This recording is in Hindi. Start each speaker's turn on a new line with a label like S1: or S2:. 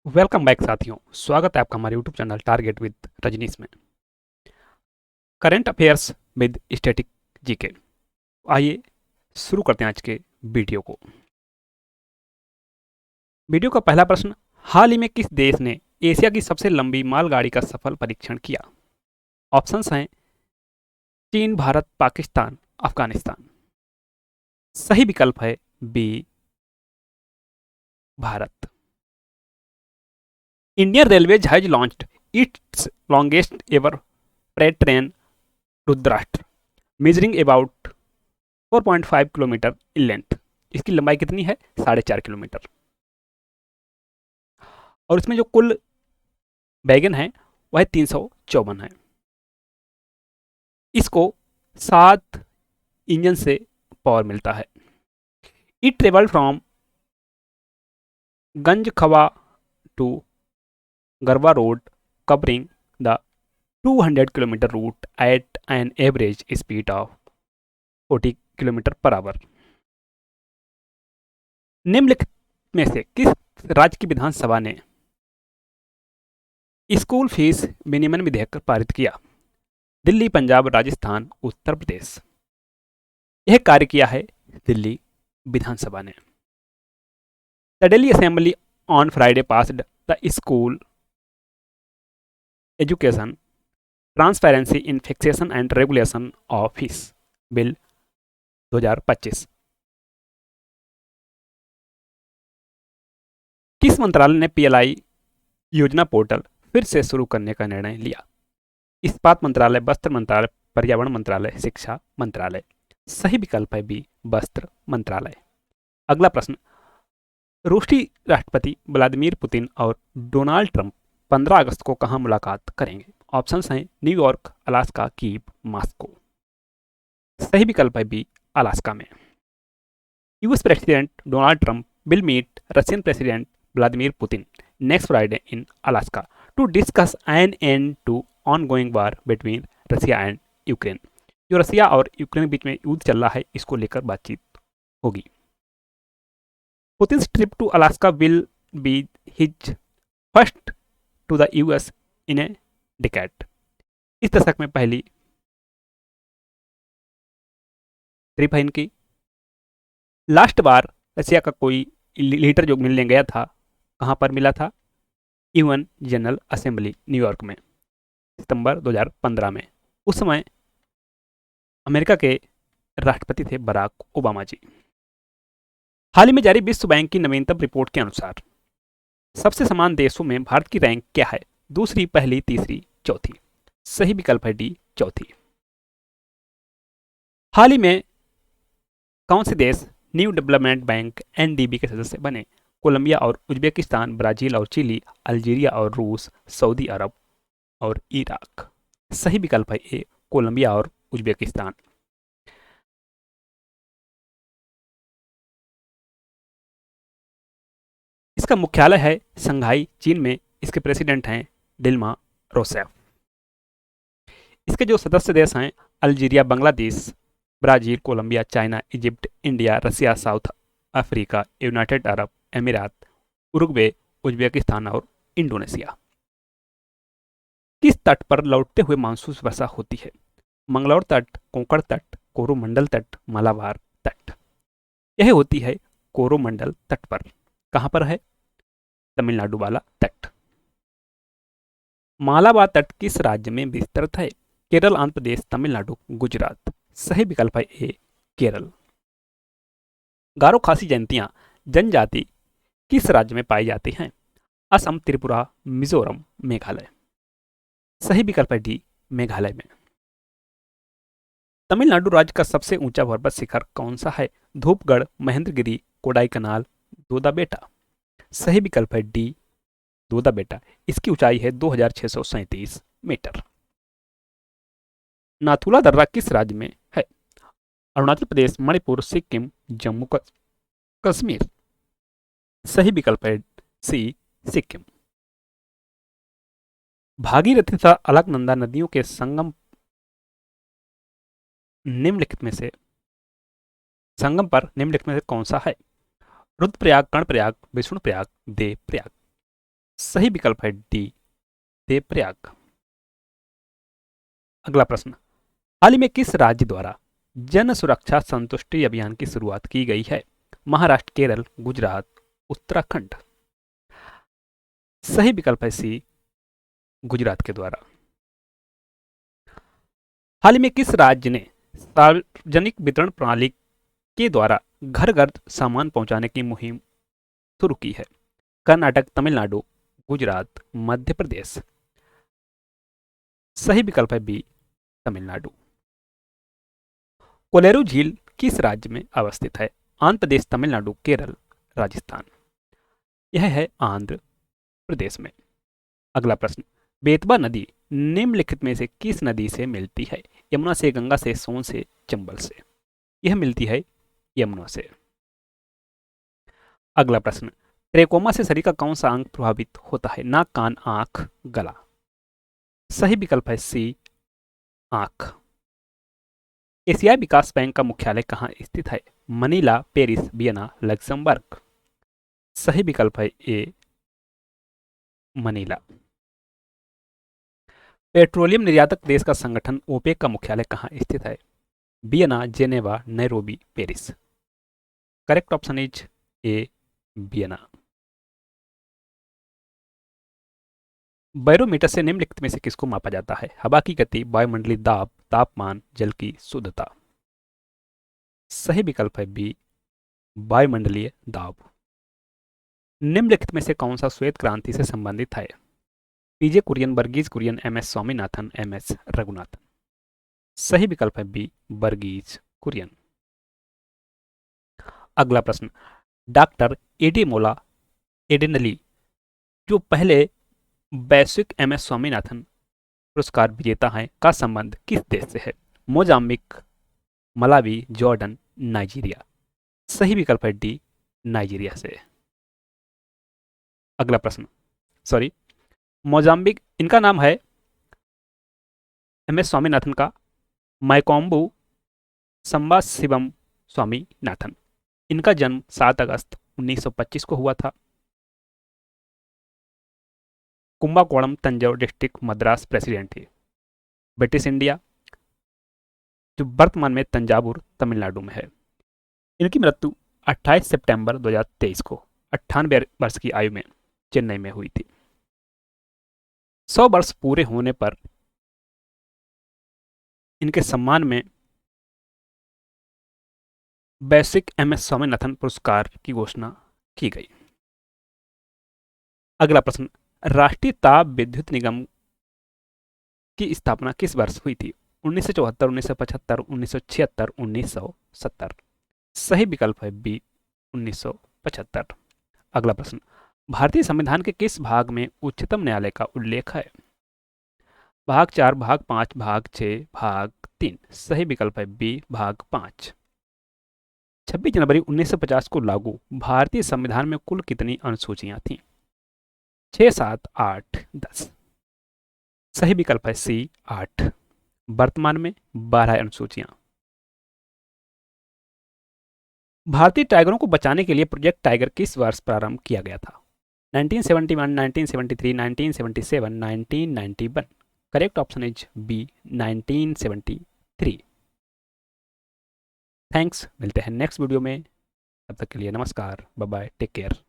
S1: वेलकम बैक साथियों। स्वागत है आपका हमारे YouTube channel target with Rajneesh में। Current affairs with static GK. आइए शुरू करते हैं आज के वीडियो को। वीडियो का पहला प्रश्न, हाल ही में किस देश ने एशिया की सबसे लंबी मालगाड़ी का सफल परीक्षण किया? ऑप्शंस हैं चीन, भारत, पाकिस्तान, अफगानिस्तान। सही विकल्प है B, Bharat. Indian railways has launched its longest ever freight train Rudrashtra, measuring about 4.5 kilometre in length. इसकी लंबाई कितनी है? 4.5 किलोमीटर। और इसमें जो कुल वैगन है वह 354 है। इसको 7 इंजन से पावर मिलता है। It travel from Ganjkhwa to Garwa road, covering the 200 kilometre route at an average speed of 40 kilometre per hour. निम्नलिखित में से किस राज्य की विधानसभा ने स्कूल फीस विनियमन विधेयक पारित किया? दिल्ली, पंजाब, राजस्थान, उत्तर प्रदेश। यह कार्य किया है दिल्ली विधानसभा ने। The Delhi assembly on Friday passed the school education transparency in fixation and regulation of fees bill 2025। किस मंत्रालय ने पीएलआई योजना पोर्टल फिर से शुरू करने का निर्णय लिया? इस्पात मंत्रालय, वस्त्र मंत्रालय, पर्यावरण मंत्रालय, शिक्षा मंत्रालय। सही विकल्प है बी, वस्त्र मंत्रालय। अगला प्रश्न, रूसी राष्ट्रपति व्लादिमीर पुतिन और डोनाल्ड ट्रंप 15 अगस्त को कहां मुलाकात करेंगे? ऑप्शंस हैं न्यूयॉर्क, अलास्का, कीव, मॉस्को। सही विकल्प है बी, अलास्का में। US president Donald Trump will meet Russian president Vladimir Putin next Friday in Alaska to discuss an end to ongoing war between Russia and Ukraine. जो रशिया और यूक्रेन के बीच में युद्ध चल रहा है, इसको लेकर बातचीत होगी। Putin's trip to Alaska will be his first to the US in a decade. इस दशक में पहली ट्रिप है इनकी। लास्ट बार रशिया का कोई लीडर जो मिलने गया था, कहां पर मिला था? यूएन जनरल असेंबली न्यूयॉर्क में, सितंबर 2015 में। उस समय अमेरिका के राष्ट्रपति थे बराक ओबामा जी। हाल ही में जारी विश्व बैंक की नवीनतम रिपोर्ट के अनुसार सबसे समान देशों में भारत की रैंक क्या है? दूसरी, पहली, तीसरी, चौथी। सही विकल्प है डी, चौथी। हाल ही में कौन से देश न्यू डेवलपमेंट बैंक एनडीबी के सदस्य बने? कोलंबिया और उज्बेकिस्तान, ब्राजील और चिली, अल्जीरिया और रूस, सऊदी अरब और इराक। सही विकल्प है ए, कोलंबिया और उज्बेकिस्तान। इसका मुख्यालय है शंघाई, चीन में। इसके प्रेसिडेंट हैं डिल्मा रोसेफ। इसके जो सदस्य देश हैं Algeria, Bangladesh, Brazil, Colombia, China, Egypt, India, Russia, South Africa, United Arab Emirates, Uruguay, Uzbekistan और इंडोनेशिया। किस तट पर लौटते हुए मानसून वर्षा होती है? मंगलौर तट, कोंकण तट, कोरोमंडल तट, मालाबार तट। यह होती है कोरोमंडल तट पर। कहां पर है? तमिलनाडु वाला तट। मालाबार तट किस राज्य में विस्तृत है? केरल, आंध्र प्रदेश, तमिलनाडु, गुजरात। सही विकल्प है ए, केरल। गारो खासी जयंतियां जनजाति किस राज्य में पाई जाती हैं? असम, त्रिपुरा, मिजोरम, मेघालय। सही विकल्प है डी, मेघालय में। तमिलनाडु राज्य का सबसे ऊंचा पर्वत शिखर कौन सा है? धूपगढ़, महेंद्रगिरी, कोडाईकनाल, दोदा बेटा। सही विकल्प है डी, दोदा बेटा। इसकी ऊंचाई है 2637 मीटर। नाथुला दर्रा किस राज्य में है? अरुणाचल प्रदेश, मणिपुर, सिक्किम, जम्मू कश्मीर। सही विकल्प है सी, सिक्किम। भागीरथी तथा अलकनंदा नदियों के संगम निम्नलिखित में से संगम पर निम्नलिखित में से कौन सा है? रुद्रप्रयाग, कर्णप्रयाग, विष्णुप्रयाग, देवप्रयाग। सही विकल्प है डी, देवप्रयाग। अगला प्रश्न, हाल ही में किस राज्य द्वारा जन सुरक्षा संतुष्टि अभियान की शुरुआत की गई है? महाराष्ट्र, केरल, गुजरात, उत्तराखंड। सही विकल्प है सी, गुजरात के द्वारा। हाल ही में किस राज्य ने सार्वजनिक वितरण प्रणाली के द्वारा घर घर सामान पहुंचाने की मुहिम शुरू की है? कर्नाटक, तमिलनाडु, गुजरात, मध्य प्रदेश। सही विकल्प है बी, तमिलनाडु। कोलेरू झील किस राज्य में अवस्थित है? आंध्र प्रदेश, तमिलनाडु, केरल, राजस्थान। यह है आंध्र प्रदेश में। अगला प्रश्न, बेतवा नदी निम्नलिखित में से किस नदी से मिलती है? यमुना से, गंगा से, सोन से, चंबल से। यह मिलती है यमुना से। अगला प्रश्न, ट्रेकोमा से शरीर का कौन सा अंग प्रभावित होता है? नाक, कान, आंख, गला। सही विकल्प है सी, आंख। एशियाई विकास बैंक का मुख्यालय कहाँ स्थित है? Manila, Paris, Vienna, Luxembourg. सही विकल्प है ए, मनीला। पेट्रोलियम निर्यातक देश का संगठन ओपेक का मुख्यालय कहाँ स्थित है? Vienna, Geneva, Nairobi, Paris. Correct option is a, Vienna. Barometer से निम्नलिखित में से किसको मापा जाता है? हवा की गति, वायुमंडलीय दाब, तापमान, जल की शुद्धता। सही विकल्प है बी, वायुमंडलीय दाब। निम्नलिखित में से कौन सा श्वेत क्रांति से संबंधित है? PJ Kurien, Varghese Kurien, M S Swaminathan, M S Raghunathan. सही विकल्प है बी, वर्गीज कुरियन। अगला प्रश्न, डॉक्टर एडेमोला एडेनली जो पहले वैश्विक एम एस स्वामीनाथन पुरस्कार विजेता हैं का संबंध किस देश से है? Mozambique, Malawi, Jordan, Nigeria. सही विकल्प है डी, नाइजीरिया से। अगला प्रश्न, सॉरी, मोजाम्बिक, इनका नाम है एम एस स्वामीनाथन का माइकोम्बू संबा शिवम स्वामीनाथन। इनका जन्म 7 अगस्त 1925 को हुआ था। कुंभाकोणम, तंजौर डिस्ट्रिक्ट, मद्रास प्रेसिडेंट थे। ब्रिटिश इंडिया, जो वर्तमान में तंजावुर तमिलनाडु में है। इनकी मृत्यु 28 सितंबर 2023 को 98 वर्ष की आयु में चेन्नई में हुई थी। 100 वर्ष पूरे होने पर इनके सम्मान में वैश्विक एम एस स्वामीनाथन पुरस्कार की घोषणा की गई। अगला प्रश्न, राष्ट्रीय ताप विद्युत निगम की स्थापना किस वर्ष हुई थी? 1974, 1975, 1976, 1970। सही विकल्प है बी, 1975। अगला प्रश्न, भारतीय संविधान के किस भाग में उच्चतम न्यायालय का उल्लेख है? भाग 4, भाग 5, भाग 6, भाग 3। सही विकल्प है बी, भाग 5। 26 जनवरी 1950 को लागू भारतीय संविधान में कुल कितनी अनुसूचियां थीं? 6, 7, 8, 10। सही विकल्प है सी, 8। वर्तमान में 12 अनुसूचियां। भारतीय टाइगरों को बचाने के लिए प्रोजेक्ट टाइगर किस वर्ष प्रारंभ किया गया था? 1971, 1973, 1977, 1991। Correct option is B, 1973। Thanks, मिलते हैं नेक्स्ट वीडियो में। तब तक के लिए नमस्कार, बाय बाय, टेक केयर।